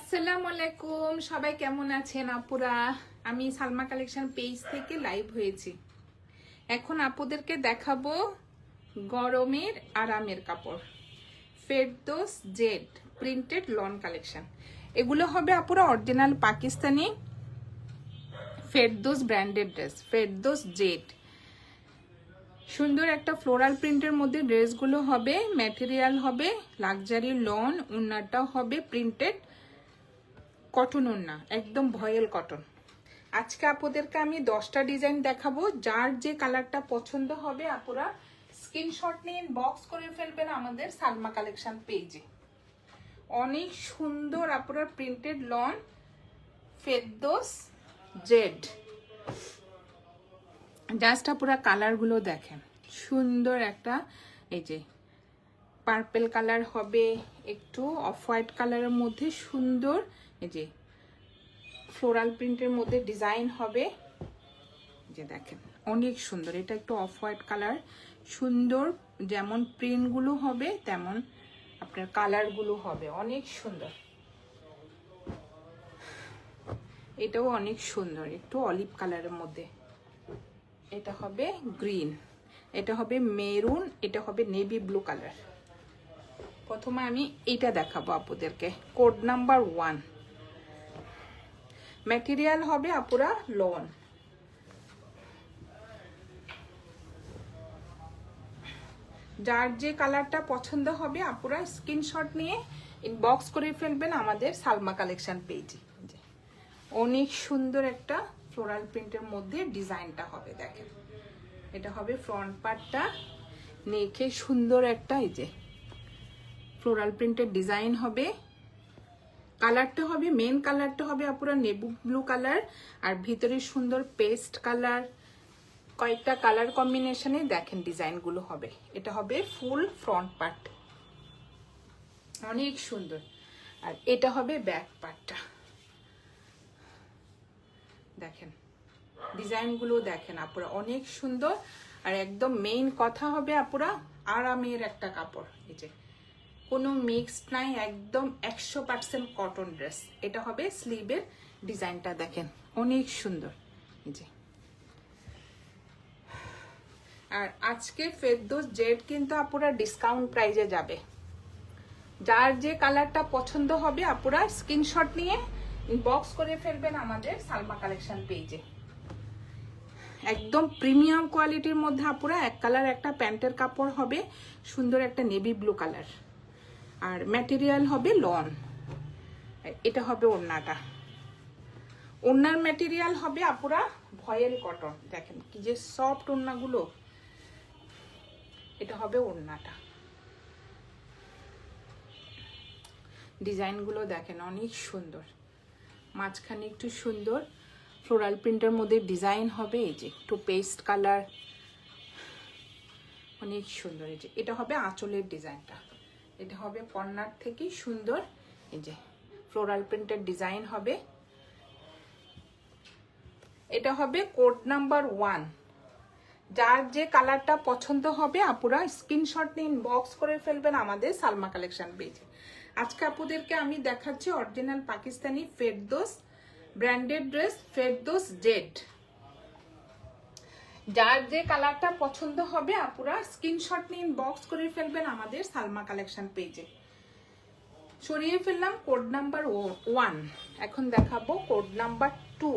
আসসালামু আলাইকুম, সবাই কেমন আছেন আপুরা? আমি সালমা কালেকশন পেজ থেকে লাইভ হয়েছি। এখন আপুদেরকে দেখাবো গরমের আরামের কাপড়, Ferdous Z printed loan collection. এগুলো হবে আপুরা original Pakistani Ferdous branded dress, Ferdous Z. সুন্দর একটা ফ্লোরাল প্রিন্টের মধ্যে ড্রেসগুলো হবে, ম্যাটেরিয়াল হবে লাক্সারি লন, ওড়নাটাও হবে প্রিন্টেড কটন ওড়না, একদম ভয়েল কটন। আজকে আপুদেরকে আমি 10টা ডিজাইন দেখাবো। যার যে কালারটা পছন্দ হবে আপুরা স্ক্রিনশট নিয়ে বক্স করে ফেলবেন আমাদের সালমা কালেকশন পেজে। অনেক সুন্দর আপুরা প্রিন্টেড লন ফেরদৌস জেড। জাস্ট আপুরা কালারগুলো দেখেন, সুন্দর একটা এই যে পার্পল কালার হবে, একটু অফ হোয়াইট কালারের মধ্যে সুন্দর এই যে ফ্লোরাল প্রিন্টের মধ্যে ডিজাইন হবে। যে দেখেন অনেক সুন্দর, এটা একটু অফ হোয়াইট কালার, সুন্দর যেমন প্রিন্টগুলো হবে তেমন আপনার কালারগুলো হবে অনেক সুন্দর। এটাও অনেক সুন্দর, একটু অলিভ কালারের মধ্যে। এটা হবে গ্রিন, এটা হবে মেরুন, এটা হবে নেভি ব্লু কালার। প্রথমে আমি এটা দেখাবো আপুদেরকে, কোড নাম্বার 1। ম্যাটেরিয়াল হবে আপুরা লন। যার যে কালারটা পছন্দ হবে আপুরা স্ক্রিনশট নিয়ে ইনবক্স করে ফেলবেন আমাদের সালমা কালেকশন পেজে। অনেক সুন্দর একটা ফ্লোরাল প্রিন্টের মধ্যে ডিজাইনটা হবে, দেখেন এটা হবে ফ্রন্ট পার্টটা, নেকে সুন্দর একটা এই যে ফ্লোরাল প্রিন্টের ডিজাইন হবে। কালারটা হবে মেন কালারটা হবে আপুরা নেভি ব্লু কালার, আর ভিতরে সুন্দর পেস্ট কালার, কয়েকটা কালার কম্বিনেশনে দেখেন ডিজাইনগুলো হবে। এটা হবে ফুল ফ্রন্ট পার্ট, অনেক সুন্দর। আর এটা হবে ব্যাক পার্টটা, দেখেন ডিজাইনগুলো দেখেন আপুরা অনেক সুন্দর। আর একদম মেইন কথা হবে আপুরা আরামের একটা কাপড়, এই যে কোনো মিক্সড নাই, একদম 100% কটন ড্রেস। এটা হবে স্লিভের ডিজাইনটা, দেখেন অনেক সুন্দর এই যে। আর আজকে ফেরদৌস জেড কিন্তু আপুরা ডিসকাউন্ট প্রাইজে যাবে। যার যে কালারটা পছন্দ হবে আপুরা স্ক্রিনশট নিয়ে ইনবক্স করে ফেলবেন আমাদের সালমা কালেকশন পেজে। একদম প্রিমিয়াম কোয়ালিটির মধ্যে আপুরা এক কালার একটা প্যান্টের কাপড় হবে, সুন্দর একটা নেভি ব্লু কালার, আর ম্যাটেরিয়াল হবে লন। এটা হবে ওড়নাটা, ওড়নার ম্যাটেরিয়াল হবে আপুরা ভয়েল কটন, দেখেন কি যে সফট ওড়নাগুলো। এটা হবে ওড়নাটা, ডিজাইনগুলো দেখেন অনেক সুন্দর, মাঝখানে একটু সুন্দর ফ্লোরাল প্রিন্টের মধ্যে ডিজাইন হবে, এই যে একটু পেস্ট কালার, অনেক সুন্দর। এই যে এটা হবে আঁচলের ডিজাইনটা, এটা হবে কর্নার থেকে সুন্দর এই যে ফ্লোরাল প্রিন্টের ডিজাইন হবে। এটা হবে কোড নাম্বার 1। যার যে কালারটা পছন্দ হবে আপুরা স্ক্রিনশট নিয়ে ইনবক্স করে ফেলবেন আমাদের সালমা কালেকশন পেজে। আজকে আপুদেরকে আমি দেখাচ্ছি original Pakistani Ferdous branded dress Ferdous Z. যার যে কালারটা পছন্দ হবে আপুরা স্ক্রিনশট নিয়ে ইনবক্স করে ফেলবেন আমাদের সালমা কালেকশন পেজে। সরিয়ে ফেললাম কোড নাম্বার 1, এখন দেখাবো কোড নাম্বার 2।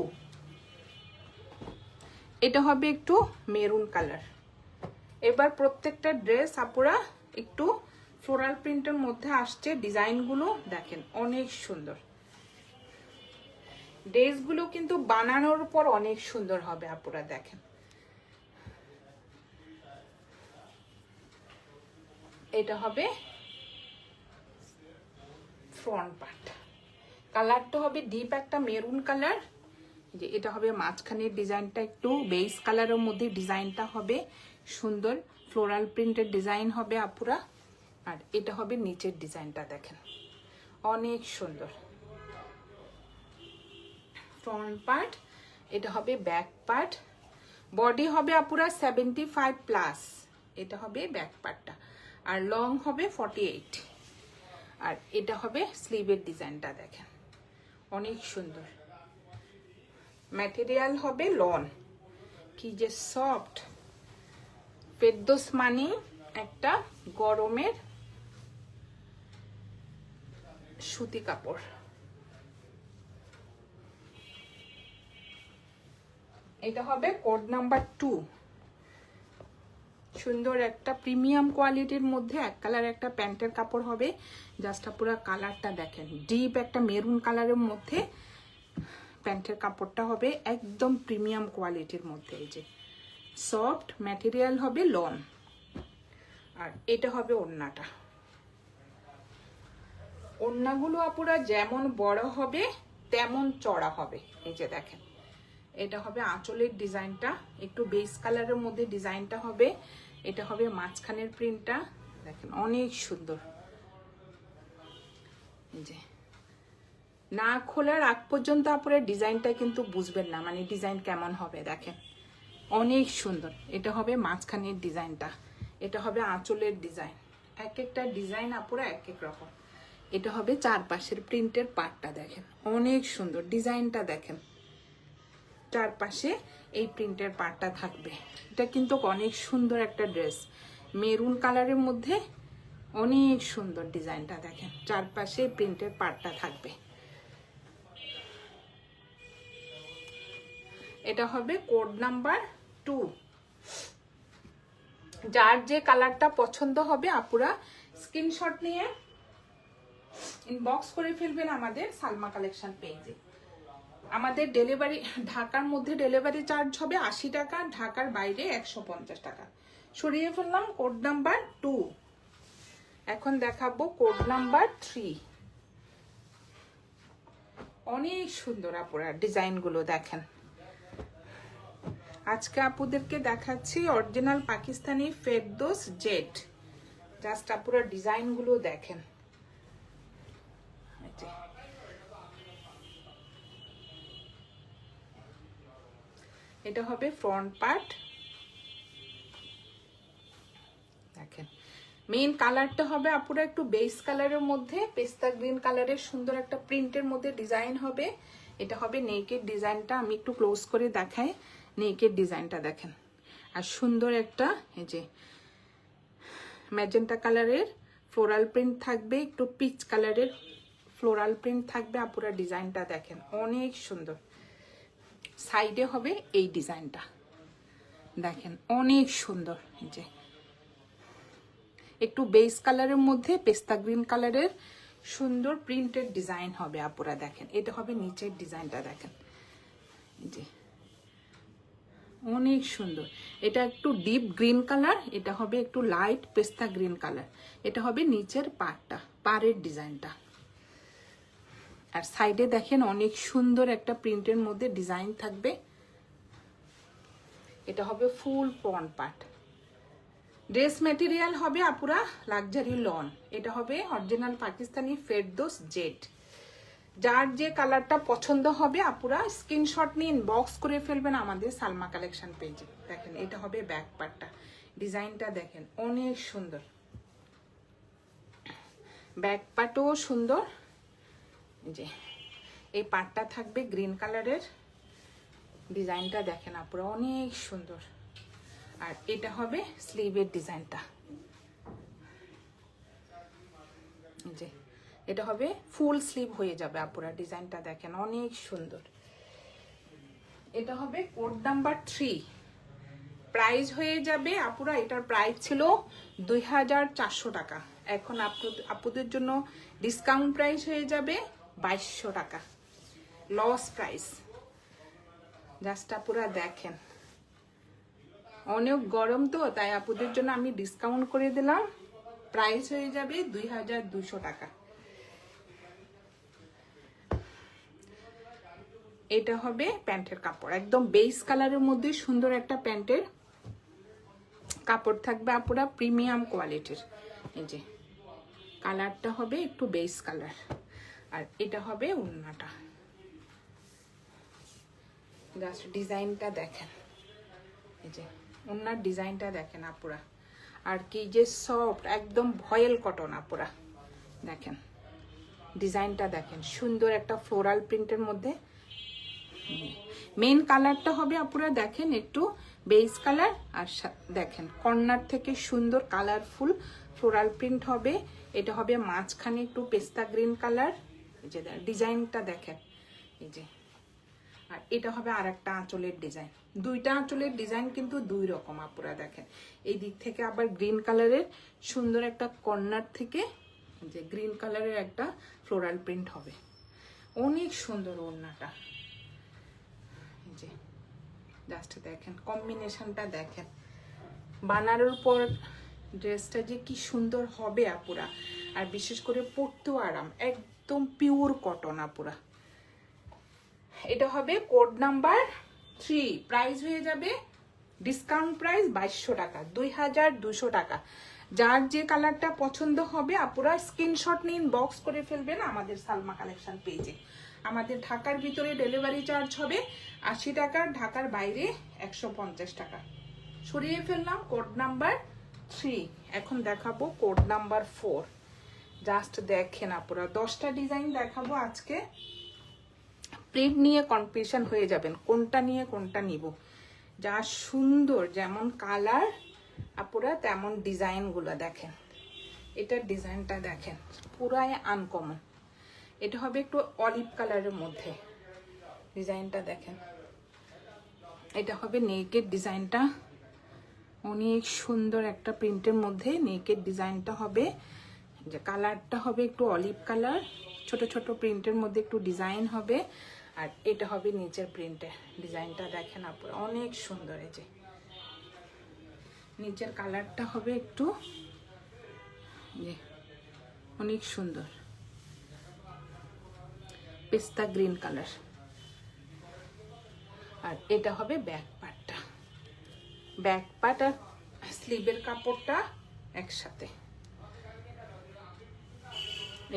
এটা হবে একটু মেরুন কালার। এবার প্রত্যেকটা ড্রেস আপুরা একটু ফ্লোরাল প্রিন্টের মধ্যে আসছে, ডিজাইনগুলো দেখেন অনেক সুন্দর। ড্রেসগুলো কিন্তু বানানোর পর অনেক সুন্দর হবে আপুরা, দেখেন এটা হবে ফ্রন্ট পার্ট, কালারটা হবে ডিপ একটা মেরুন কালার। যে এটা হবে মাঝখানের ডিজাইনটা একটু বেস কালারের মধ্যে ডিজাইনটা হবে সুন্দর, ফ্লোরাল প্রিন্টের ডিজাইন হবে আপুরা। আর এটা হবে নিচের ডিজাইনটা, দেখেন অনেক সুন্দর ফ্রন্ট পার্ট। এটা হবে ব্যাক পার্ট, বডি হবে আপুরা 75+, এটা হবে ব্যাক পার্টটা, আর লং হবে 48। আর এটা হবে স্লিভের ডিজাইনটা, দেখেন অনেক সুন্দর। ম্যাটেরিয়াল হবে লন, কি যে সফট। ফেরদৌস মানে একটা গরমের সুতি কাপড়। এটা হবে কোড নাম্বার 2। সুন্দর একটা প্রিমিয়াম কোয়ালিটির মধ্যে এক কালার একটা প্যান্টের কাপড় হবে। জাস্ট পুরো কালারটা দেখেন, ডিপ একটা মেরুন কালারের মধ্যে প্যান্টের কাপড়টা হবে, একদম প্রিমিয়াম কোয়ালিটির মধ্যে। এই যে সফট ম্যাটেরিয়াল হবে লন। আর এটা হবে ওড়নাটা। ওড়নাগুলো আপুরা যেমন বড় হবে তেমন চড়া হবে। এই যে দেখেন, এটা হবে আঁচলের ডিজাইনটা, একটু বেস কালারের মধ্যে ডিজাইনটা হবে। এটা হবে মাঝখানের প্রিন্টটা, দেখেন অনেক সুন্দর। এই যে না খোলার আগ পর্যন্ত আপনারা ডিজাইনটা কিন্তু বুঝবেন না, মানে ডিজাইন কেমন হবে। দেখেন অনেক সুন্দর। এটা হবে মাঝখানের ডিজাইনটা, এটা হবে আঁচলের ডিজাইন। এক একটা ডিজাইন আপুরা এক এক রকম। এটা হবে চারপাশের প্রিন্টের পার্টটা, দেখেন অনেক সুন্দর ডিজাইনটা। দেখেন চারপাশে এই প্রিন্টের পার্টটা থাকবে। এটা কিন্তু অনেক সুন্দর একটা ড্রেস, মেরুন কালারের মধ্যে অনেক সুন্দর ডিজাইনটা। দেখেন চারপাশে প্রিন্টের পার্টটা থাকবে। এটা হবে কোড নাম্বার 2। যার যে কালারটা পছন্দ হবে আপুরা স্ক্রিনশট নিয়ে ইনবক্স করে ফেলবেন আমাদের সালমা কালেকশন পেজে। আমাদের ডেলিভারি ঢাকার মধ্যে ডেলিভারি চার্জ হবে 80 টাকা, ঢাকার বাইরে 150 টাকা। সরিয়ে ফেললাম কোড নাম্বার 2। এখন দেখাবো কোড নাম্বার 3। অনেক সুন্দর আপুরা ডিজাইনগুলো দেখেন। আজকে আপুদেরকে দেখাচ্ছি অরিজিনাল পাকিস্তানি ফেরদৌস জেড। জাস্ট আপুরা ডিজাইনগুলো দেখেন। এটা হবে ফ্রন্ট পার্ট। দেখেন মেইন কালারটা হবে আপুরা একটু বেস কালারের মধ্যে পেস্তা গ্রিন কালারের সুন্দর একটা প্রিন্টের মধ্যে ডিজাইন হবে। এটা হবে নেকের ডিজাইনটা, আমি একটু ক্লোজ করে দেখাই। নেকের ডিজাইনটা দেখেন, আর সুন্দর একটা এই যে ম্যাজেন্টা কালারের ফ্লোরাল প্রিন্ট থাকবে, একটু পিচ কালারের ফ্লোরাল প্রিন্ট থাকবে। আপুরা ডিজাইনটা দেখেন অনেক সুন্দর। সাইডে হবে এই ডিজাইনটা, দেখেন অনেক সুন্দর। এই যে একটু বেস কালারের মধ্যে পেস্তা গ্রিন কালারের সুন্দর প্রিন্টেড ডিজাইন হবে আপুরা। দেখেন এটা হবে নিচের ডিজাইনটা, দেখেন এই যে অনেক সুন্দর। এটা একটু ডিপ গ্রিন কালার, এটা হবে একটু লাইট পেস্তা গ্রিন কালার। এটা হবে নিচের পাড়টা, পাড়ের ডিজাইনটা। আর সাইডে দেখেন অনেক সুন্দর একটা প্রিন্টের মধ্যে ডিজাইন থাকবে। এটা হবে ফুল ফ্রন্ট পার্ট। ড্রেস মেটেরিয়াল হবে আপুরা লাক্সারি লন। এটা হবে অরিজিনাল পাকিস্তানি ফেরদৌস জেড। যার যে কালারটা পছন্দ হবে আপুরা স্ক্রিনশট নিয়ে ইনবক্স করে ফেলবেন আমাদের সালমা কালেকশন পেজে। দেখেন এটা হবে ব্যাক পার্টটা, ডিজাইনটা দেখেন অনেক সুন্দর। ব্যাক পার্টও সুন্দর। যে এই পার্টটা থাকবে গ্রিন কালারের, ডিজাইনটা দেখেন আপুরা অনেক সুন্দর। আর এটা হবে স্লিভের ডিজাইনটা। যে এটা হবে ফুল স্লিভ হয়ে যাবে আপুরা, ডিজাইনটা দেখেন অনেক সুন্দর। এটা হবে কোড নাম্বার 3। প্রাইস হয়ে যাবে আপুরা, এটার প্রাইস ছিল 2400 টাকা। এখন আপুদের জন্য ডিসকাউন্ট প্রাইস হয়ে যাবে 2200 টাকা, লস প্রাইস। জাস্ট আপুরা দেখেন অনেক গরম তো, তাই আপুদের জন্য আমি ডিসকাউন্ট করে দিলাম। প্রাইস হয়ে যাবে 2200 টাকা। এটা হবে প্যান্টের কাপড়, একদম বেস কালারের মধ্যে সুন্দর একটা প্যান্টের কাপড় থাকবে আপুরা, প্রিমিয়াম কোয়ালিটির। এই যে কালারটা হবে একটু বেস কালার। আর এটা হবে ওড়নাটা। জাস্ট ডিজাইনটা দেখেন, এই যে ওড়নার ডিজাইনটা দেখেন আপুরা। আর কি যে সফট, একদম ভয়েল কটন আপুরা। দেখেন ডিজাইনটা দেখেন, সুন্দর একটা ফ্লোরাল প্রিন্টের মধ্যে। মেইন কালারটা হবে আপুরা দেখেন একটু বেজ কালার, আর দেখেন কর্নার থেকে সুন্দর কালারফুল ফ্লোরাল প্রিন্ট হবে। এটা হবে মাঝখানে একটু পেস্তা গ্রিন কালার, এই যে ডিজাইনটা দেখেন এই যে। আর এটা হবে আর একটা আঁচলের ডিজাইন, দুইটা আঁচলের ডিজাইন কিন্তু দুই রকম আপুরা দেখেন। এই দিক থেকে আবার গ্রিন কালারের সুন্দর একটা কর্নার থেকে যে গ্রিন কালারের একটা ফ্লোরাল প্রিন্ট হবে, অনেক সুন্দর ওড়নাটা। যে জাস্ট দেখেন কম্বিনেশনটা দেখেন, বানানোর পর ড্রেসটা যে কি সুন্দর হবে আপুরা। আর বিশেষ করে পরতেও আরাম, একদম পিওর কটন আপুরা। এটা হবে কোড নাম্বার 3, প্রাইস হয়ে যাবে ডিসকাউন্ট প্রাইস 2200 টাকা, 2200 টাকা। যার যে কালারটা পছন্দ হবে আপুরা স্ক্রিনশট নিন, বক্স করে ফেলবেন আমাদের সালমা কালেকশন পেজে। আমাদের ঢাকার ভিতরে ডেলিভারি চার্জ হবে 80 টাকা, ঢাকার বাইরে 150 টাকা। সরিয়ে ফেললাম কোড নাম্বার 3, এখন দেখাবো কোড নাম্বার 4। জাস্ট দেখেন আপুরা 10টা ডিজাইন দেখাবো আজকে, প্রিন্ট নিয়ে কনফিউশন হয়ে যাবেন কোনটা নিয়ে কোনটা নিব। যা সুন্দর যেমন কালার আপুরা তেমন ডিজাইনগুলো দেখেন। এটার ডিজাইনটা দেখেন পুরাই আনকমন, এটা হবে একটু অলিভ কালারের মধ্যে, ডিজাইনটা দেখেন। এটা হবে নেকের ডিজাইনটা, অনেক সুন্দর একটা প্রিন্টের মধ্যে নেকের ডিজাইনটা হবে। যে কালারটা হবে একটু অলিভ কালার, ছোট ছোট প্রিন্টের মধ্যে একটু ডিজাইন হবে। আর এটা হবে নিচের প্রিন্টের ডিজাইনটা দেখেন আপনারা, অনেক সুন্দর। এই যে নিচের কালারটা হবে একটু অনেক সুন্দর পেস্তা গ্রিন কালার। আর এটা হবে ব্যাক পার্টটা, ব্যাক পার্ট আর স্লিভের কাপড়টা একসাথে।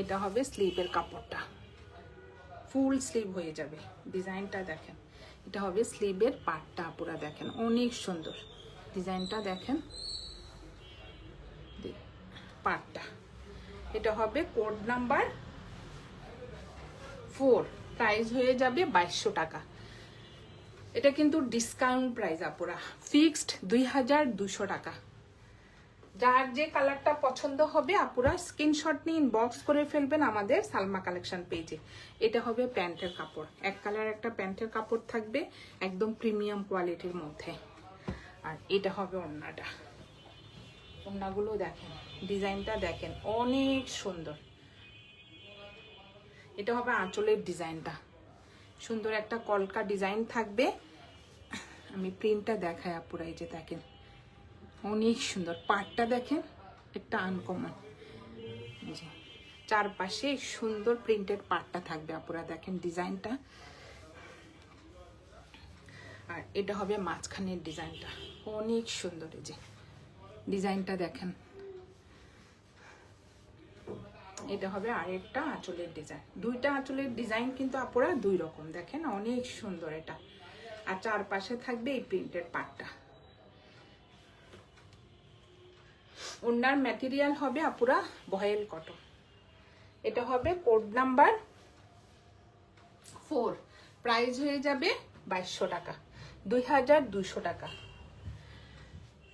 এটা হবে স্লিভের কাপড়টা, ফুল স্লিভ হয়ে যাবে। ডিজাইনটা দেখেন, এটা হবে স্লিভের পার্টটা পুরা দেখেন, অনেক সুন্দর ডিজাইনটা দেখেন পার্টটা। এটা হবে কোড নাম্বার 4, প্রাইস হয়ে যাবে 2200 টাকা। এটা কিন্তু ডিসকাউন্ট প্রাইস আপুরা, ফিক্সড 2200 টাকা। যার যে কালারটা পছন্দ হবে আপুরা স্ক্রিনশট নিয়ে ইনবক্স করে ফেলবেন আমাদের সালমা কালেকশন পেজে। এটা হবে প্যান্টের কাপড়, এক কালার একটা প্যান্টের কাপড় থাকবে একদম প্রিমিয়াম কোয়ালিটির মধ্যে। আর এটা হবে ওড়নাটা, ওড়নাগুলো দেখেন, ডিজাইনটা দেখেন অনেক সুন্দর। এটা হবে আঁচলের ডিজাইনটা, সুন্দর একটা কলকা ডিজাইন থাকবে। আমি প্রিন্টটা দেখাই আপুরা, এই যে দেখেন অনেক সুন্দর পাড়টা দেখেন, একটা আনকমন। জি চারপাশে সুন্দর প্রিন্টেড পাড়টা থাকবে আপুরা দেখেন ডিজাইনটা। আর এটা হবে মাঝখানের ডিজাইনটা, অনেক সুন্দর। এই যে ডিজাইনটা দেখেন, এটা হবে আরেকটা আঁচলের ডিজাইন। দুইটা আঁচলের ডিজাইন কিন্তু আপুরা দুই রকম দেখেন, অনেক সুন্দর এটা। আর চারপাশে থাকবে এই প্রিন্টেড পাড়টা। ওড়নার ম্যাটেরিয়াল হবে আপুরা ভয়েল কটন। এটা হবে কোড নাম্বার 4, প্রাইস হয়ে যাবে 2200 টাকা, 2200 টাকা।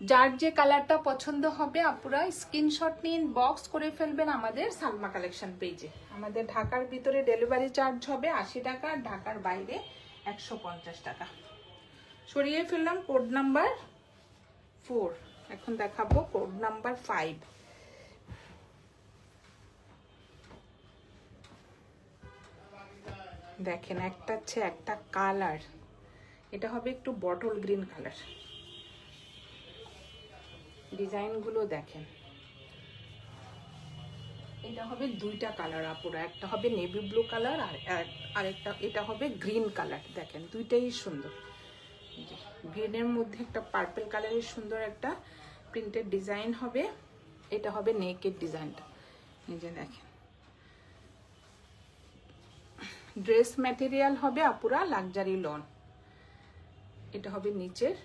যার যে কালারটা পছন্দ হবে আপুরা স্ক্রিনশট নিন, বক্স করে ফেলবেন আমাদের সালমা কালেকশন পেজে। আমাদের ঢাকার ভিতরে ডেলিভারি চার্জ হবে 80 টাকা, ঢাকার বাইরে 150 টাকা। সরিয়ে ফেললাম কোড নাম্বার 4, এখন দেখাবো কোড নাম্বার 5। দেখেন একটা হচ্ছে একটা কালার, এটা হবে একটু বটল গ্রিন কালার। ডিজাইনগুলো দেখেন, এটা হবে দুইটা কালার আপুরা, একটা হবে নেভি ব্লু কালার আর আরেকটা এটা হবে গ্রিন কালার। দেখেন দুইটাই সুন্দর, গ্রিনের মধ্যে একটা পার্পল কালারের সুন্দর একটা প্রিন্টেড ডিজাইন হবে। এটা হবে নেকের ডিজাইনটা, এই যে দেখেন। ড্রেস ম্যাটেরিয়াল হবে আপুরা লাক্সারি লন। এটা হবে নিচের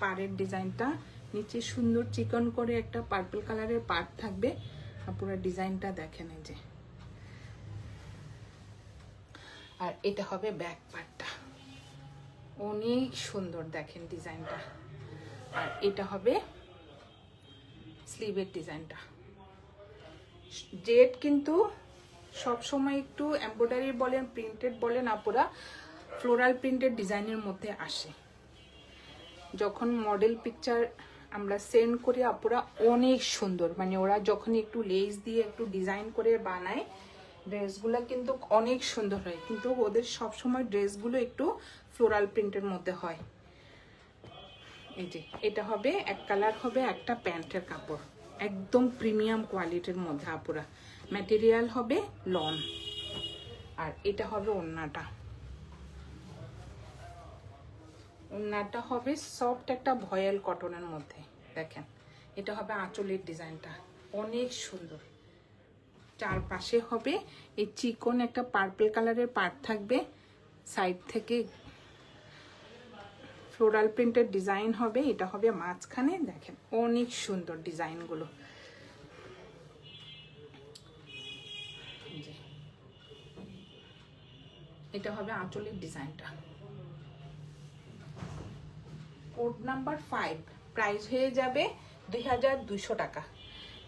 পাড়ের ডিজাইনটা, নিচে সুন্দর চিকন করে একটা পার্পল কালারের পাড় থাকবে আপুরা। ডিজাইনটা দেখেন, এই যে আর এটা হবে ব্যাক পার্টটা, অনেক সুন্দর দেখেন ডিজাইনটা। আর এটা হবে স্লিভের ডিজাইনটা। জেড কিন্তু সব সময় একটু এমব্রয়ডারি বলেন, প্রিন্টেড বলেন আপুরা, ফ্লোরাল প্রিন্টেড ডিজাইনের মধ্যে আসে। যখন মডেল পিকচার আমরা সেন্ড করি আপুরা, অনেক সুন্দর, মানে ওরা যখন একটু লেস দিয়ে একটু ডিজাইন করে বানায় ড্রেসগুলো কিন্তু অনেক সুন্দর হয়, কিন্তু ওদের সবসময় ড্রেসগুলো একটু ফ্লোরাল প্রিন্টের মধ্যে হয়। এই যে এটা হবে এক কালার, হবে একটা প্যান্টের কাপড়, একদম প্রিমিয়াম কোয়ালিটির মধ্যে আপুরা, ম্যাটেরিয়াল হবে লন। আর এটা হবে ওড়নাটা, ওড়নাটা হবে সফট একটা ভয়েল কটনের মধ্যে দেখেন। এটা হবে আঁচলের ডিজাইনটা, অনেক সুন্দর। চারপাশে হবে এই চিকন একটা পার্পল কালারের পার্ট থাকবে, সাইড থেকে ফ্লোরাল প্রিন্টের ডিজাইন হবে। এটা হবে মাঝখানে, দেখেন অনেক সুন্দর ডিজাইনগুলো। এটা হবে আঁচলের ডিজাইনটা। কোড নাম্বার 5, প্রাইস হয়ে যাবে 2200 টাকা।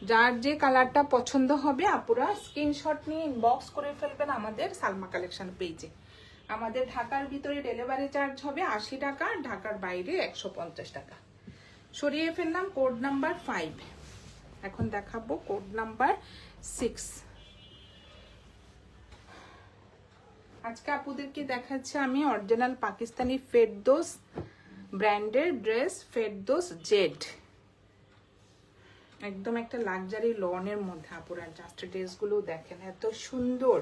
যার যে কালারটা পছন্দ হবে আপুরা স্ক্রিনশট নিয়ে ইনবক্স করে ফেলবেন আমাদের সালমা কালেকশন পেজে। আমাদের ঢাকার ভিতরে ডেলিভারি চার্জ হবে 80 টাকা, ঢাকার বাইরে 150 টাকা। সরিয়ে ফেললাম কোড নাম্বার 5। এখন দেখাবো কোড নাম্বার 6। আজকে আপুদেরকে দেখাচ্ছি আমি অরিজিনাল পাকিস্তানি ফেরদৌস ব্র্যান্ডের ড্রেস, ফেরদৌস জেড, একদম একটা লাক্সারি লনের মধ্যে আপুরা। জাস্ট ড্রেসগুলো দেখেন এত সুন্দর।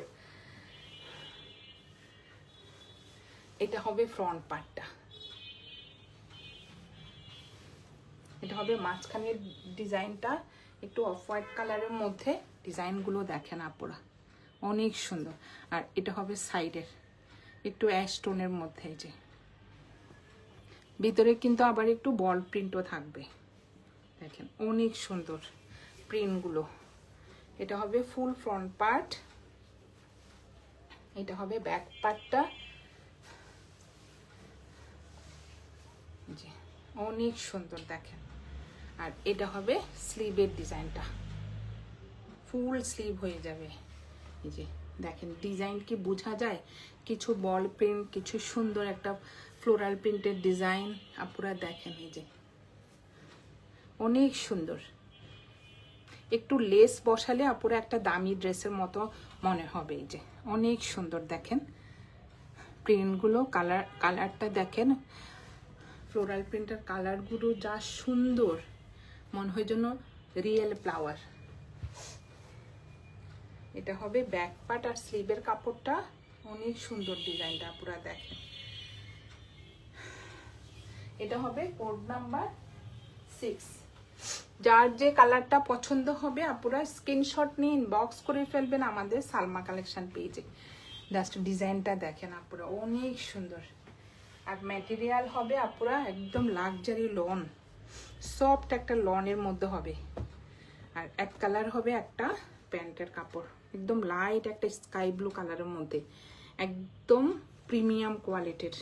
এটা হবে ফ্রন্ট পার্টটা, এটা হবে মাঝখানের ডিজাইনটা, একটু অফ হোয়াইট কালারের মধ্যে ডিজাইনগুলো দেখেন আপুরা, অনেক সুন্দর। আর এটা হবে সাইডের একটু অ্যাশ টোনের মধ্যে, এই যে ভিতরে কিন্তু আবার একটু বল প্রিন্টও থাকবে, দেখেন অনেক সুন্দর প্রিন্টগুলো। এটা হবে ফুল ফ্রন্ট পার্ট, এটা হবে ব্যাক পার্টটা, জি অনেক সুন্দর দেখেন। আর এটা হবে স্লিভের ডিজাইনটা, ফুল স্লিভ হয়ে যাবে। এই যে দেখেন ডিজাইন কি বোঝা যায়, কিছু বল প্রিন্ট, কিছু সুন্দর একটা ফ্লোরাল প্রিন্টের ডিজাইন আপুরা দেখেন। এই যে অনেক সুন্দর, একটু লেস বসালে আপুরা একটা দামি ড্রেসের মতো মনে হবে। এই যে অনেক সুন্দর দেখেন প্রিন্টগুলো, কালারটা দেখেন, ফ্লোরাল প্রিন্টের কালারগুলো যা সুন্দর, মনে হয় যেন রিয়েল ফ্লাওয়ার। এটা হবে ব্যাক পার্ট আর স্লিভের কাপড়টা, অনেক সুন্দর ডিজাইনটা পুরা দেখেন। এটা হবে কোড নাম্বার 6। যার যে কালারটা পছন্দ হবে আপুরা স্ক্রিনশট নিয়ে ইনবক্স করে ফেলবেন আমাদের সালমা কালেকশন পেজে। জাস্ট ডিজাইনটা দেখেন আপুরা, অনেক সুন্দর। আর ম্যাটেরিয়াল হবে আপুরা একদম লাক্সারি লন, সফট একটা লনের মধ্যে হবে। আর এক কালার হবে একটা প্যান্টের কাপড়, একদম লাইট একটা স্কাই ব্লু কালারের মধ্যে, একদম প্রিমিয়াম কোয়ালিটির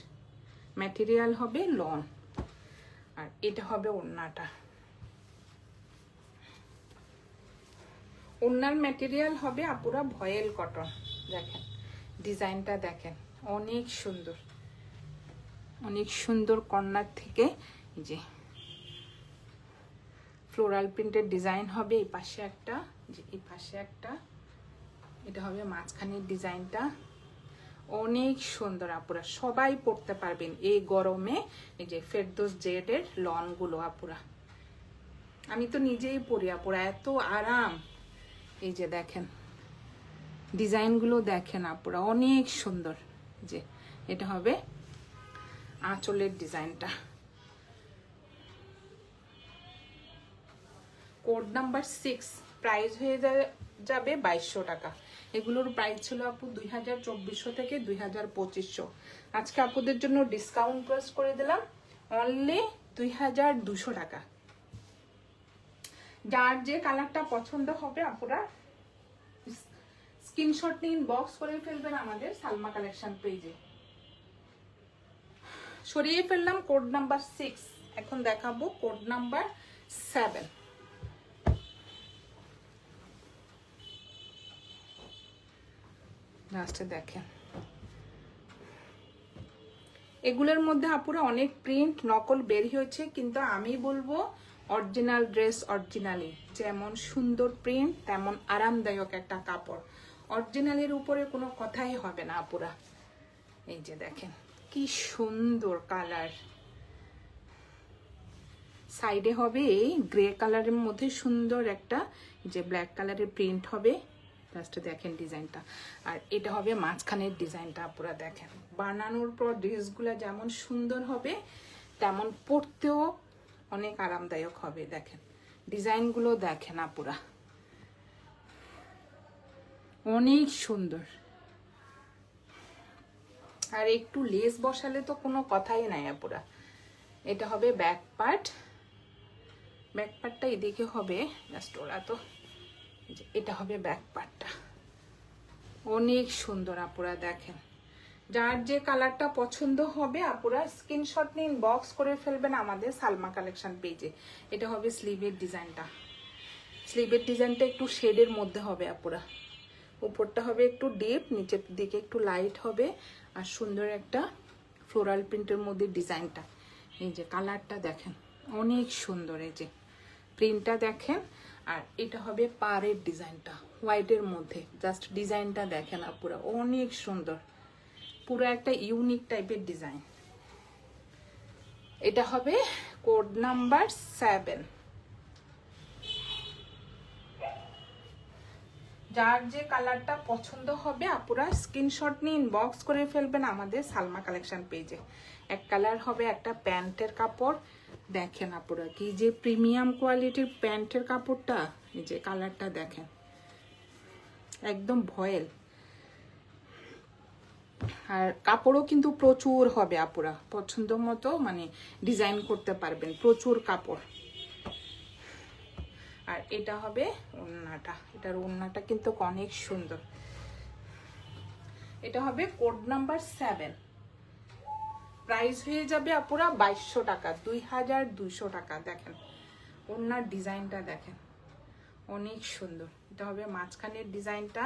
ম্যাটেরিয়াল হবে লন। আর এটা হবে ওড়নাটা, ওড়নার ম্যাটেরিয়াল হবে আপুরা ভয়েল কটন। দেখেন ডিজাইনটা দেখেন অনেক সুন্দর, অনেক সুন্দর। কর্নার থেকে যে ফ্লোরাল প্রিন্টের ডিজাইন হবে, এই পাশে একটা, যে এই পাশে একটা, এটা হবে মাঝখানের ডিজাইনটা, অনেক সুন্দর আপুরা, সবাই পরতে পারবেন এই গরমে। এই যে ফেরদৌস জেডের লনগুলো আপুরা, আমি তো নিজেই পরি আপুরা, এত আরাম। এই যে দেখেন ডিজাইনগুলো দেখেন আপুরা, অনেক সুন্দর। যে এটা হবে আঁচলের ডিজাইনটা। কোড নাম্বার 6, প্রাইস হয়ে যাবে 2200 টাকা। এগুলোর প্রাইস ছিল আপু 2400 থেকে 2500। আজকে আপুদের জন্য ডিসকাউন্ট প্রাইস করে দিলাম অনলি 2200 টাকা। যার যে কালারটা পছন্দ হবে আপুরা স্ক্রিনশট নিন, বক্স করে ফেলবেন আমাদের সালমা কালেকশন পেজে। সরিয়ে ফেললাম কোড নাম্বার 6, এখন দেখাবো কোড নাম্বার 7। লাস্টে দেখেন, এগুলোর মধ্যে আপুরা অনেক প্রিন্ট নকল বের হয়েছে, কিন্তু আমি বলবো অরিজিনাল ড্রেস অরিজিনালি, যেমন সুন্দর প্রিন্ট তেমন আরামদায়ক একটা কাপড়। অরিজিনালের উপরে কোনো কথাই হবে না আপুরা। এই যে দেখেন কি সুন্দর কালার, সাইডে হবে এই গ্রে কালারের মধ্যে সুন্দর একটা যে ব্ল্যাক কালারের প্রিন্ট হবে। লাস্টে দেখেন ডিজাইনটা, আর এটা হবে মাঝখানের ডিজাইনটা। আপুরা দেখেন বানানোর পর ড্রেসগুলো যেমন সুন্দর হবে তেমন পরতেও অনেক আরামদায়ক হবে। দেখেন ডিজাইনগুলো দেখেন আপুরা, অনেক সুন্দর। আর একটু লেস বসালে তো কোনো কথাই নাই আপুরা। এটা হবে ব্যাক পার্ট, ব্যাক পার্টটা এদিকে হবে, জাস্ট ওরা তো এটা হবে ব্যাক পার্টটা। অনেক সুন্দর আপুরা দেখেন। যার যে কালারটা পছন্দ হবে আপুরা স্ক্রিনশট নিন, বক্স করে ফেলবেন আমাদের সালমা কালেকশন পেজে। এটা হবে স্লিভের ডিজাইনটা। স্লিভের ডিজাইনটা একটু শেডের মধ্যে হবে আপুরা। উপরটা হবে একটু ডিপ, নিচের দিকে একটু লাইট হবে, আর সুন্দর একটা ফ্লোরাল প্রিন্টের মধ্যে ডিজাইনটা। এই যে কালারটা দেখেন অনেক সুন্দর, এই যে প্রিন্টটা দেখেন। আর এটা হবে পাড়ের ডিজাইনটা হোয়াইটের মধ্যে, জাস্ট ডিজাইনটা দেখেন আপুরা, অনেক সুন্দর, পুরো একটা ইউনিক টাইপের ডিজাইন। এটা হবে কোড নাম্বার 7। যার যে কালারটা পছন্দ হবে আপুরা স্ক্রিনশট নিয়ে ইনবক্স করে ফেলবেন আমাদের সালমা কালেকশন পেজে। এক কালার হবে একটা প্যান্টের কাপড়, দেখেন আপুরা কি যে প্রিমিয়াম কোয়ালিটির প্যান্টের কাপড়টা। এই যে কালারটা দেখেন একদম ভয়েল, আর কাপড়ও কিন্তু প্রচুর হবে আপুরা, পছন্দ মতো মানে ডিজাইন করতে পারবেন, প্রচুর কাপড়। আর এটা হবে ওড়নাটা, এটার ওড়নাটা কিন্তু অনেক সুন্দর। এটা হবে কোড নাম্বার 7, প্রাইস হয়ে যাবে আপুরা 2200 টাকা, 2200 টাকা। দেখেন ওড়নার ডিজাইনটা দেখেন অনেক সুন্দর। এটা হবে মাঝখানের ডিজাইনটা,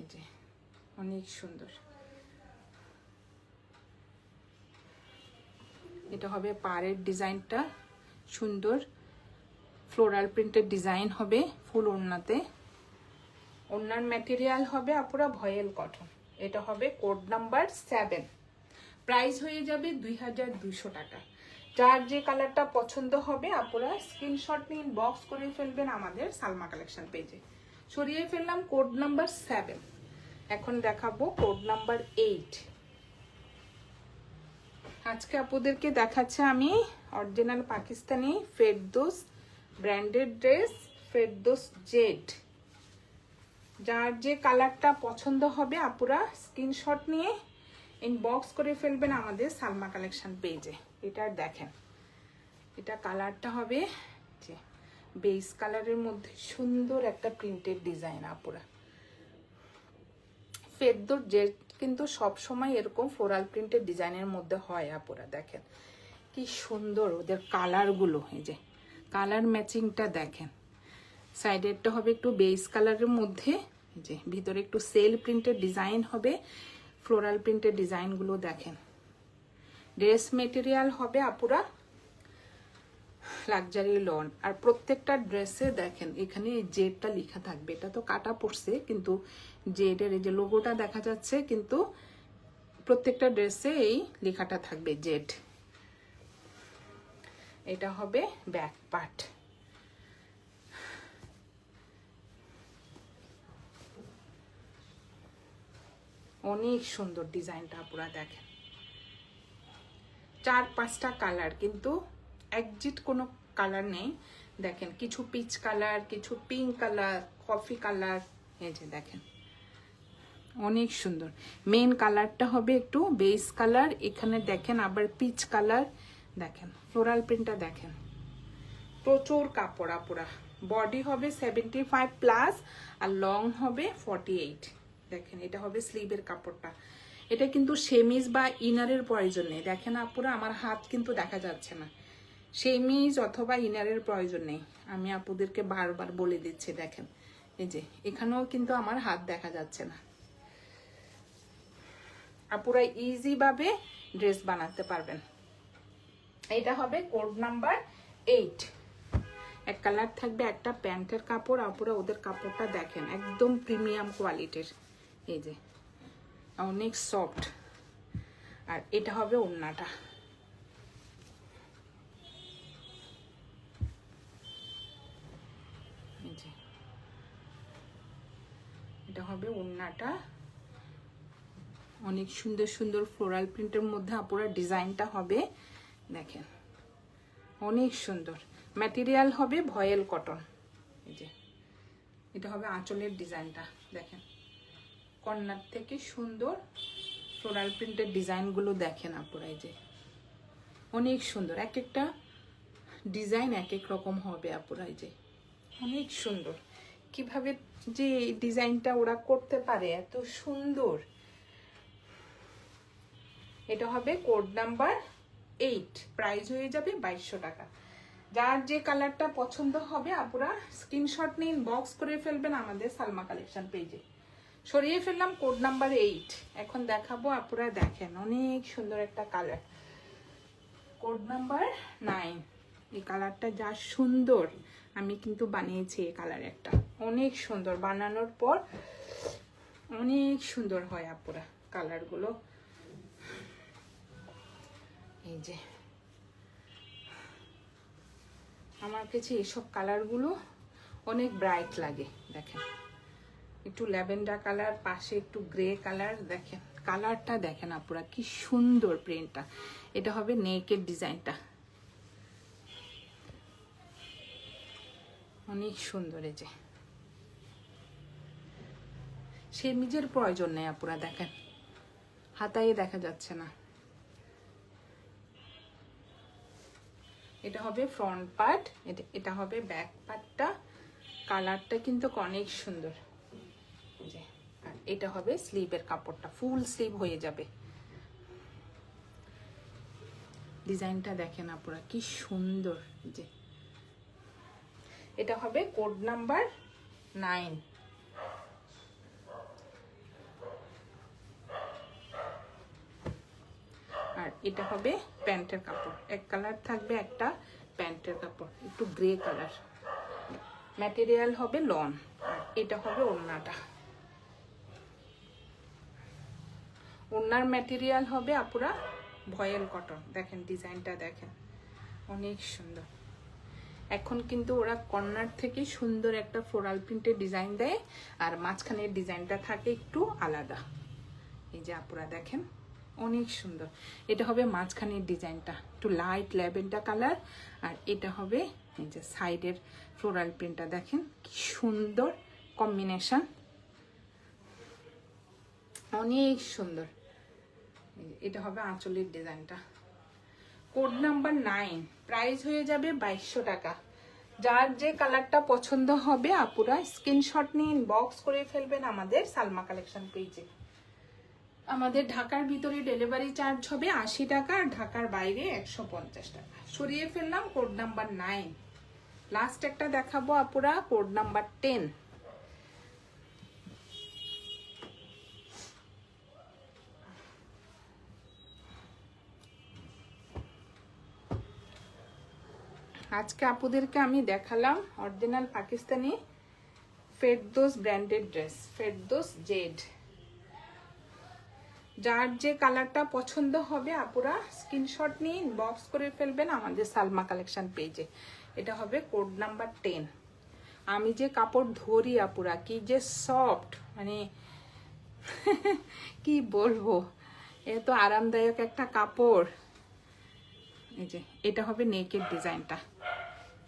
এই যে অনেক সুন্দর। এটা হবে পাড়ের ডিজাইনটা, সুন্দর ফ্লোরাল প্রিন্টের ডিজাইন হবে ফুল ওড়নাতে। ওড়নার ম্যাটেরিয়াল হবে আপুরা ভয়েল কটন। এটা হবে কোড নাম্বার 7, প্রাইস হয়ে যাবে 2200 টাকা। যার যে কালারটা পছন্দ হবে আপুরা স্ক্রিনশট নিয়ে বক্স করে ফেলবেন আমাদের সালমা কালেকশন পেজে। সরিয়ে ফেললাম কোড নাম্বার 7, এখন দেখাবো কোড নাম্বার 8। আজকে আপুদেরকে দেখাচ্ছে আমি original Pakistani Ferdous branded dress, Ferdous Z. যার যে কালারটা পছন্দ হবে আপুরা স্ক্রিনশট নিয়ে ইনবক্স করে ফেলবেন আমাদের সালমা কালেকশন পেজে। এটা দেখেন, এটা কালারটা হবে যে বেস কালারের মধ্যে সুন্দর একটা প্রিন্টেড ডিজাইন আপুরা। ফেরদৌস জেড কিন্তু সব সময় এরকম ফ্লোরাল প্রিন্টেড ডিজাইনের মধ্যে হয় আপুরা। দেখেন কি সুন্দর ওদের কালারগুলো, এই যে কালার ম্যাচিংটা দেখেন। সাইডেরটা হবে একটু বেস কালারের মধ্যে, এই যে ভিতরে একটু সেল প্রিন্টের ডিজাইন হবে, ফ্লোরাল প্রিন্টের ডিজাইনগুলো দেখেন। ড্রেস মেটেরিয়াল হবে আপুরা লাক্সারি লন। আর প্রত্যেকটা ড্রেসে দেখেন এখানে জেডটা লেখা থাকবে, এটা তো কাটা পড়ছে কিন্তু জেডের এই যে লোগোটা দেখা যাচ্ছে, কিন্তু প্রত্যেকটা ড্রেসে এই লেখাটা থাকবে জেড। এটা হবে ব্যাক পার্ট। অনেক সুন্দর ডিজাইনটা পুরা দেখেন, 4-5টা কালার, কিন্তু একজিট কোনো কালার নেই। দেখেন কিছু পিচ কালার, কিছু পিঙ্ক কালার, কফি কালার, এই যে দেখেন অনেক সুন্দর। মেইন কালারটা হবে একটু বেস কালার, এখানে দেখেন আবার পিচ কালার। দেখেন ফ্লোরাল প্রিন্টটা দেখেন, প্রচুর কাপড় আপুরা, বডি হবে 75 প্লাস আর লং হবে 48। দেখেন এটা হবে স্লিভের কাপড়টা। এটা কিন্তু সেমিজ বা ইনারের প্রয়োজন নেই। দেখেন আপুরা আমার হাত কিন্তু দেখা যাচ্ছে না, সেমিজ অথবা ইনারের প্রয়োজন নেই। আমি আপুদেরকে বারবার বলে দিচ্ছি। দেখেন এই যে এখানেও কিন্তু আমার হাত দেখা যাচ্ছে না। আপুরা ইজি ভাবে ড্রেস বানাতে পারবেন। এটা হবে কোড নাম্বার 8। এক কালার থাকবে, একটা প্যান্টের কাপড়। আপুরা ওদের কাপড়টা দেখেন একদম প্রিমিয়াম কোয়ালিটির, এই যে অনেক সফট। আর এটা হবে ওড়নাটা। এই যে এটা হবে ওড়নাটা, অনেক সুন্দর সুন্দর ফ্লোরাল প্রিন্টের মধ্যে আপুরা ডিজাইনটা হবে। দেখেন অনেক সুন্দর। ম্যাটেরিয়াল হবে ভয়েল কটন। এই যে এটা হবে আঁচলের ডিজাইনটা। দেখেন কর্নার থেকে সুন্দর ফ্লোরাল প্রিন্টের ডিজাইনগুলো দেখেন আপুরা। এই যে অনেক সুন্দর, এক একটা ডিজাইন এক এক রকম হবে আপুরা। এই যে অনেক সুন্দর, কিভাবে যে ডিজাইনটা ওরা করতে পারে এত সুন্দর। এটা হবে কোড নাম্বার 8, প্রাইস হয়ে যাবে 2200 টাকা। যার যে কালারটা পছন্দ হবে আপুরা স্ক্রিনশট নিন, বক্স করে ফেলবেন আমাদের সালমা কালেকশন পেজে। সরিয়ে ফেললাম কোড নাম্বার 8। এখন দেখাবো আপুরা, দেখেন অনেক সুন্দর একটা কালার, কোড নাম্বার 9। এই কালারটা যা সুন্দর, আমি কিন্তু বানিয়েছি এই কালার একটা, অনেক সুন্দর। বানানোর পর অনেক সুন্দর হয় আপুরা কালারগুলো। এই যে আমার কাছে এসব কালারগুলো অনেক ব্রাইট লাগে। দেখেন একটু ল্যাভেন্ডার কালার, পাশে একটু গ্রে কালার। দেখেন কালারটা দেখেন আপুরা কি সুন্দর প্রিন্টটা। এটা হবে নেকের ডিজাইনটা, অনেক সুন্দর। এই যে সেমিজের প্রয়োজন নেই আপুরা, দেখেন হাতায় দেখা যাচ্ছে না। এটা হবে ফ্রন্ট পার্ট, এটা হবে ব্যাক পার্টটা। কালারটা কিন্তু অনেক সুন্দর। আর এটা হবে স্লিভের কাপড়টা, ফুল স্লিভ হয়ে যাবে। ডিজাইনটা দেখেন আপুরা কি সুন্দর। যে এটা হবে কোড নাম্বার 9। আর এটা হবে প্যান্টের কাপড়, এক কালার থাকবে, একটা প্যান্টের কাপড় একটু গ্রে কালার। ম্যাটেরিয়াল হবে লন। আর এটা হবে ওড়নাটা, ওড়নার ম্যাটেরিয়াল হবে আপুরা ভয়েল কটন। দেখেন ডিজাইনটা দেখেন অনেক সুন্দর। এখন কিন্তু ওরা কর্নার থেকে সুন্দর একটা ফ্লোরাল প্রিন্টের ডিজাইন দেয়, আর মাঝখানের ডিজাইনটা থাকে একটু আলাদা। এই যে আপুরা দেখেন অনেক সুন্দর। এটা হবে মাঝখানের ডিজাইনটা একটু লাইট ল্যাভেন্ডার কালার, আর এটা হবে এই যে সাইডের ফ্লোরাল প্রিন্টটা। দেখেন কি সুন্দর কম্বিনেশন, অনেক সুন্দর। এটা হবে আঁচলের ডিজাইনটা। কোড নাম্বার 9, প্রাইস হয়ে যাবে 2200 টাকা। যার যে কালারটা পছন্দ হবে আপুরা স্ক্রিনশট নিয়ে ইনবক্স করে ফেলবেন আমাদের সালমা কালেকশন পেজে। আমাদের ঢাকার ভিতরে ডেলিভারি চার্জ হবে 80 টাকা, আর ঢাকার বাইরে 150 টাকা। সরিয়ে ফেললাম কোড নাম্বার 9। লাস্ট একটা দেখাবো আপুরা, কোড নাম্বার 10। আজকে আপুদেরকে আমি দেখালাম original Pakistani Ferdous branded dress, Ferdous Z. যার যে কালারটা পছন্দ হবে আপুরা স্ক্রিনশট নিয়ে ইনবক্স করে ফেলবেন আমাদের সালমা কালেকশন পেজে। এটা হবে কোড নাম্বার 10। আমি যে কাপড় ধরি আপুরা কি যে সফট, মানে কি বলবো, এত আরামদায়ক একটা কাপড়। এই যে এটা হবে নেকের ডিজাইনটা,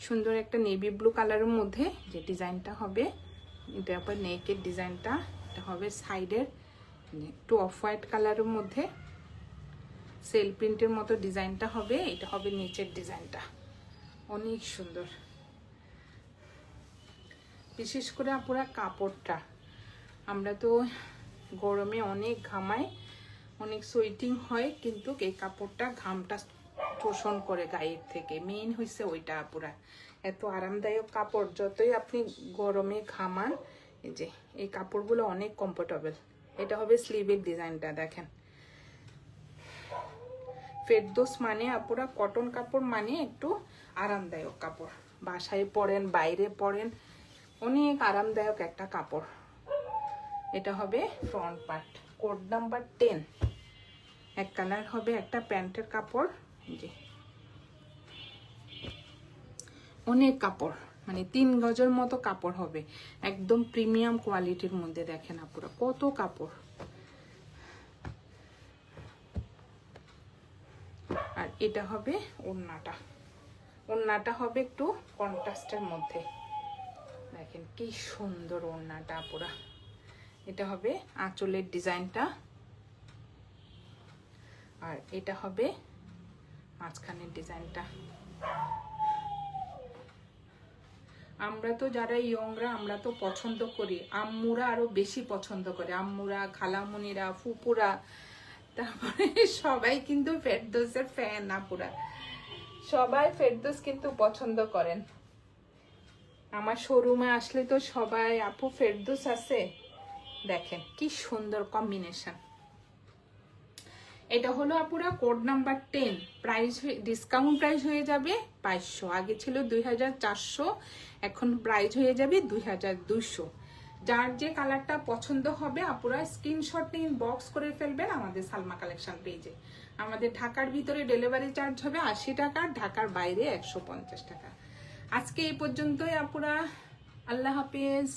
সুন্দর একটা নেভি ব্লু কালারের মধ্যে যে ডিজাইনটা হবে। এটা হবে নেকের ডিজাইনটা। এটা হবে সাইডের একটু অফ হোয়াইট কালারের মধ্যে সেল প্রিন্টের মতো ডিজাইনটা হবে। এটা হবে নিচের ডিজাইনটা, অনেক সুন্দর। বিশেষ করে আপুরা কাপড়টা, আমরা তো গরমে অনেক ঘামাই, অনেক সোয়েটিং হয়, কিন্তু এই কাপড়টা ঘামটা শোষণ করে গায়ের থেকে, মেইন হয়েছে ওইটা আপুরা। এত আরামদায়ক কাপড়, যতই আপনি গরমে ঘামান, এই যে এই কাপড়গুলো অনেক কমফোর্টেবল। এটা হবে স্লিভের ডিজাইনটা, দেখেন। ফেরদৌস মানে আপুরা কটন কাপড় মানে একটু আরামদায়ক কাপড়, বাসায় পরেন, বাইরে পরেন, অনেক আরামদায়ক একটা কাপড়। এটা হবে ফ্রন্ট পার্ট, কোড নাম্বার 10। এক কালার হবে একটা প্যান্টের কাপড়, যে অনেক কাপড়, মানে 3 গজের মতো কাপড় হবে, একদম প্রিমিয়াম কোয়ালিটির মধ্যে। দেখেন আপুরা কত কাপড়। আর এটা হবে ওড়নাটা, ওড়নাটা হবে একটু কন্ট্রাস্টের মধ্যে, দেখেন কি সুন্দর ওড়নাটা আপুরা। এটা হবে আঁচলের ডিজাইনটা, আর এটা হবে মাঝখানের ডিজাইনটা। আমরা তো যারা ইয়ংরা, আমরা তো পছন্দ করি, আম্মুরা আরো বেশি পছন্দ করে, আম্মুরা, খালামুনিরা, ফুপুরা, তারপরে সবাই কিন্তু ফেরদৌসের ফ্যান আপুরা, সবাই ফেরদৌস কিন্তু পছন্দ করেন। আমার শোরুমে আসলে তো সবাই, আপু ফেরদৌস আছে, দেখেন কি সুন্দর কম্বিনেশন। এটা হলো আপুরা code number 10, price discount price হয়ে যাবে 2200, আগে ছিল 2400, এখন প্রাইস হয়ে যাবে 2200। যার যে কালারটা পছন্দ হবে আপুরা স্ক্রিনশট নিয়ে ইনবক্স করে ফেলবেন আমাদের সালমা কালেকশন পেজে। আমাদের ঢাকার ভিতরে ডেলিভারি চার্জ হবে 80 টাকা, ঢাকার বাইরে 150 টাকা। আজকে এই পর্যন্তই আপুরা, আল্লাহ হাফেজ।